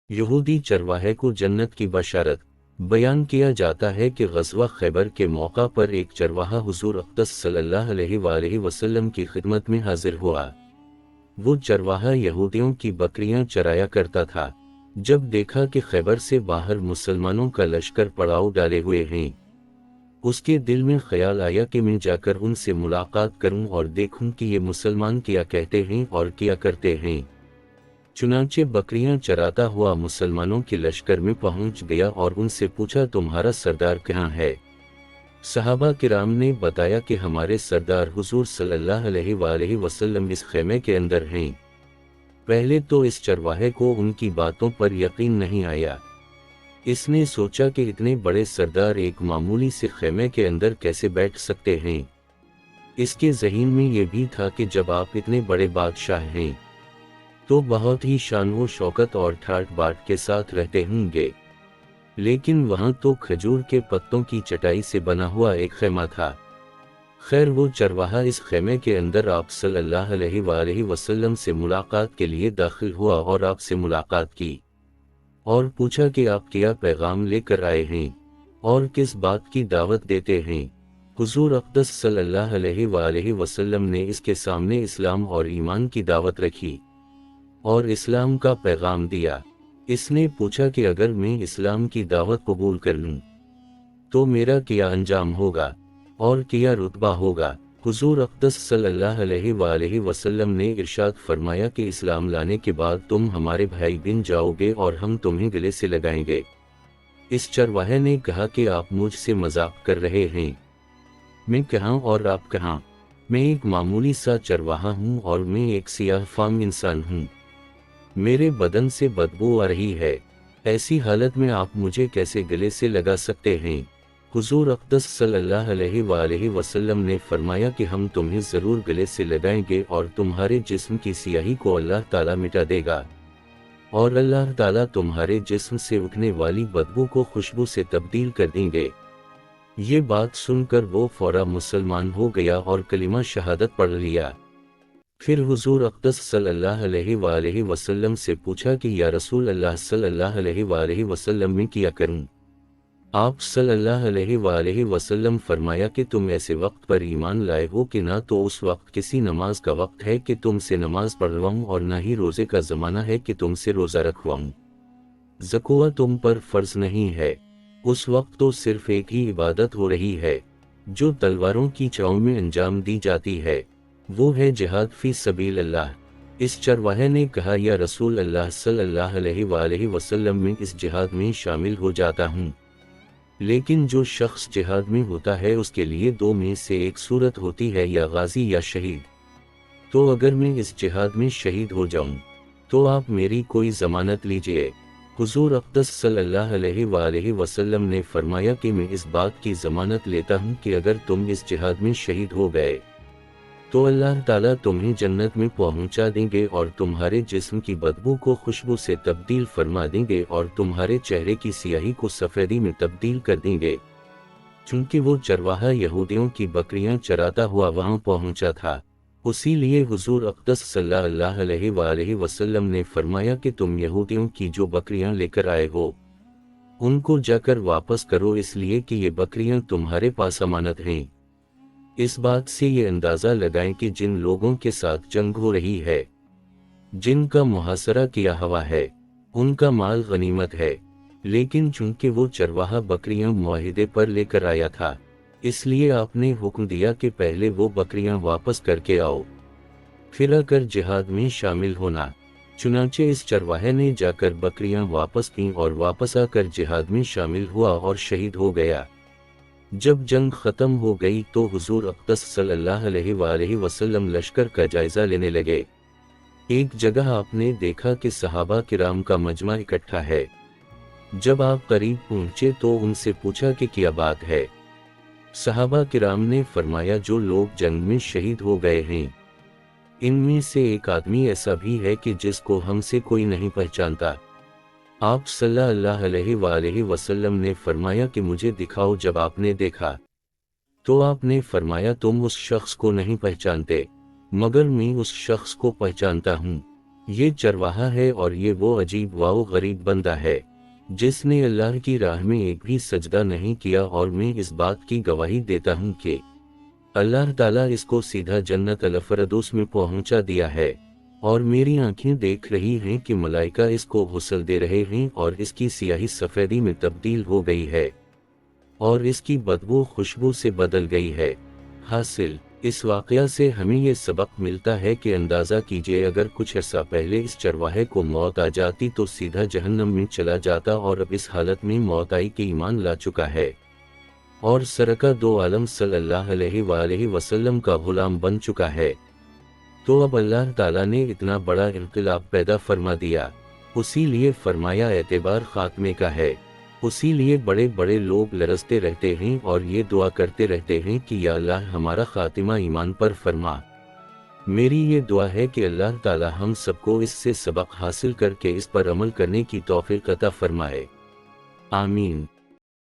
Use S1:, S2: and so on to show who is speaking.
S1: یہودی چرواہے کو جنت کی بشارت۔ بیان کیا جاتا ہے کہ غزوہ خیبر کے موقع پر ایک چرواہا حضور اقدس صلی اللہ علیہ وآلہ وسلم کی خدمت میں حاضر ہوا۔ وہ چرواہا یہودیوں کی بکریاں چرایا کرتا تھا۔ جب دیکھا کہ خیبر سے باہر مسلمانوں کا لشکر پڑاؤ ڈالے ہوئے ہیں، اس کے دل میں خیال آیا کہ میں جا کر ان سے ملاقات کروں اور دیکھوں کہ یہ مسلمان کیا کہتے ہیں اور کیا کرتے ہیں۔ چنانچہ بکریاں چراتا ہوا مسلمانوں کے لشکر میں پہنچ گیا اور ان سے پوچھا، تمہارا سردار کہاں ہے؟ صحابہ کرام نے بتایا کہ ہمارے سردار حضور صلی اللہ علیہ وآلہ وسلم اس خیمے کے اندر ہیں۔ پہلے تو اس چرواہے کو ان کی باتوں پر یقین نہیں آیا۔ اس نے سوچا کہ اتنے بڑے سردار ایک معمولی سے خیمے کے اندر کیسے بیٹھ سکتے ہیں۔ اس کے ذہن میں یہ بھی تھا کہ جب آپ اتنے بڑے بادشاہ ہیں تو بہت ہی شان و شوکت اور ٹھاٹ باٹ کے ساتھ رہتے ہوں گے، لیکن وہاں تو کھجور کے پتوں کی چٹائی سے بنا ہوا ایک خیمہ تھا۔ خیر، وہ چرواہا اس خیمے کے اندر آپ صلی اللہ علیہ وآلہ وسلم سے ملاقات کے لیے داخل ہوا اور آپ سے ملاقات کی اور پوچھا کہ آپ کیا پیغام لے کر آئے ہیں اور کس بات کی دعوت دیتے ہیں۔ حضور اقدس صلی اللہ علیہ وآلہ وسلم نے اس کے سامنے اسلام اور ایمان کی دعوت رکھی اور اسلام کا پیغام دیا۔ اس نے پوچھا کہ اگر میں اسلام کی دعوت قبول کر لوں تو میرا کیا انجام ہوگا اور کیا رتبہ ہوگا؟ حضور اقدس صلی اللہ علیہ وآلہ وسلم نے ارشاد فرمایا کہ اسلام لانے کے بعد تم ہمارے بھائی بن جاؤ گے اور ہم تمہیں گلے سے لگائیں گے۔ اس چرواہے نے کہا کہ آپ مجھ سے مذاق کر رہے ہیں، میں کہاں اور آپ کہاں؟ میں ایک معمولی سا چرواہا ہوں اور میں ایک سیاہ فام انسان ہوں، میرے بدن سے بدبو آ رہی ہے، ایسی حالت میں آپ مجھے کیسے گلے سے لگا سکتے ہیں؟ حضور اقدس صلی اللہ علیہ وآلہ وسلم نے فرمایا کہ ہم تمہیں ضرور گلے سے لگائیں گے اور تمہارے جسم کی سیاہی کو اللہ تعالیٰ مٹا دے گا، اور اللہ تعالیٰ تمہارے جسم سے اٹھنے والی بدبو کو خوشبو سے تبدیل کر دیں گے۔ یہ بات سن کر وہ فوراً مسلمان ہو گیا اور کلمہ شہادت پڑھ لیا۔ پھر حضور اقدس صلی اللہ علیہ وآلہ وسلم سے پوچھا کہ یا رسول اللہ صلی اللہ علیہ وآلہ وسلم میں کیا کروں؟ آپ صلی اللہ علیہ وآلہ وسلم فرمایا کہ تم ایسے وقت پر ایمان لائے ہو کہ نہ تو اس وقت کسی نماز کا وقت ہے کہ تم سے نماز پڑھواؤں اور نہ ہی روزے کا زمانہ ہے کہ تم سے روزہ رکھواؤں۔ زکوٰۃ تم پر فرض نہیں ہے، اس وقت تو صرف ایک ہی عبادت ہو رہی ہے جو تلواروں کی چھاؤں میں انجام دی جاتی ہے، وہ ہے جہاد فی سبیل اللہ۔ اس چرواہے نے کہا، یا رسول اللہ صلی اللہ علیہ وآلہ وسلم، میں اس جہاد میں شامل ہو جاتا ہوں، لیکن جو شخص جہاد میں ہوتا ہے اس کے لیے دو میں سے ایک صورت ہوتی ہے، یا غازی یا شہید۔ تو اگر میں اس جہاد میں شہید ہو جاؤں تو آپ میری کوئی ضمانت لیجئے۔ حضور اقدس صلی اللہ علیہ وآلہ وسلم نے فرمایا کہ میں اس بات کی ضمانت لیتا ہوں کہ اگر تم اس جہاد میں شہید ہو گئے تو اللہ تعالیٰ تمہیں جنت میں پہنچا دیں گے اور تمہارے جسم کی بدبو کو خوشبو سے تبدیل فرما دیں گے اور تمہارے چہرے کی سیاہی کو سفیدی میں تبدیل کر دیں گے۔ چونکہ وہ چرواہا یہودیوں کی بکریاں چراتا ہوا وہاں پہنچا تھا، اسی لیے حضور اقدس صلی اللہ علیہ وآلہ وسلم نے فرمایا کہ تم یہودیوں کی جو بکریاں لے کر آئے ہو ان کو جا کر واپس کرو، اس لیے کہ یہ بکریاں تمہارے پاس امانت ہیں۔ اس بات سے یہ اندازہ لگائیں کہ جن لوگوں کے ساتھ جنگ ہو رہی ہے، جن کا محاصرہ کیا ہوا ہے، ان کا مال غنیمت ہے، لیکن چونکہ وہ چرواہا بکریاں معاہدے پر لے کر آیا تھا، اس لیے آپ نے حکم دیا کہ پہلے وہ بکریاں واپس کر کے آؤ، پھر آ کر جہاد میں شامل ہونا۔ چنانچہ اس چرواہے نے جا کر بکریاں واپس کیں اور واپس آ کر جہاد میں شامل ہوا اور شہید ہو گیا۔ جب جنگ ختم ہو گئی تو حضور اقدس صلی اللہ علیہ وآلہ وسلم لشکر کا جائزہ لینے لگے۔ ایک جگہ آپ نے دیکھا کہ صحابہ کرام کا مجمع اکٹھا ہے۔ جب آپ قریب پہنچے تو ان سے پوچھا کہ کیا بات ہے؟ صحابہ کرام نے فرمایا، جو لوگ جنگ میں شہید ہو گئے ہیں ان میں سے ایک آدمی ایسا بھی ہے کہ جس کو ہم سے کوئی نہیں پہچانتا۔ آپ صلی اللہ علیہ وآلہ وسلم نے فرمایا کہ مجھے دکھاؤ۔ جب آپ نے دیکھا تو آپ نے فرمایا، تم اس شخص کو نہیں پہچانتے مگر میں اس شخص کو پہچانتا ہوں، یہ چرواہا ہے اور یہ وہ عجیب و غریب بندہ ہے جس نے اللہ کی راہ میں ایک بھی سجدہ نہیں کیا، اور میں اس بات کی گواہی دیتا ہوں کہ اللہ تعالیٰ اس کو سیدھا جنت الفردوس میں پہنچا دیا ہے، اور میری آنکھیں دیکھ رہی ہیں کہ ملائکہ اس کو غسل دے رہے ہیں اور اس کی سیاہی سفیدی میں تبدیل ہو گئی ہے اور اس کی بدبو خوشبو سے بدل گئی ہے۔ حاصل اس واقعہ سے ہمیں یہ سبق ملتا ہے کہ اندازہ کیجئے اگر کچھ عرصہ پہلے اس چرواہے کو موت آ جاتی تو سیدھا جہنم میں چلا جاتا، اور اب اس حالت میں موت آئی کہ ایمان لا چکا ہے اور سرکہ دو عالم صلی اللہ علیہ وآلہ وسلم کا غلام بن چکا ہے۔ تو اب اللہ تعالیٰ نے اتنا بڑا انقلاب پیدا فرما دیا، اسی لیے فرمایا اعتبار خاتمے کا ہے۔ اسی لیے بڑے بڑے لوگ لرزتے رہتے ہیں اور یہ دعا کرتے رہتے ہیں کہ یا اللہ ہمارا خاتمہ ایمان پر فرما۔ میری یہ دعا ہے کہ اللہ تعالیٰ ہم سب کو اس سے سبق حاصل کر کے اس پر عمل کرنے کی توفیق عطا فرمائے، آمین۔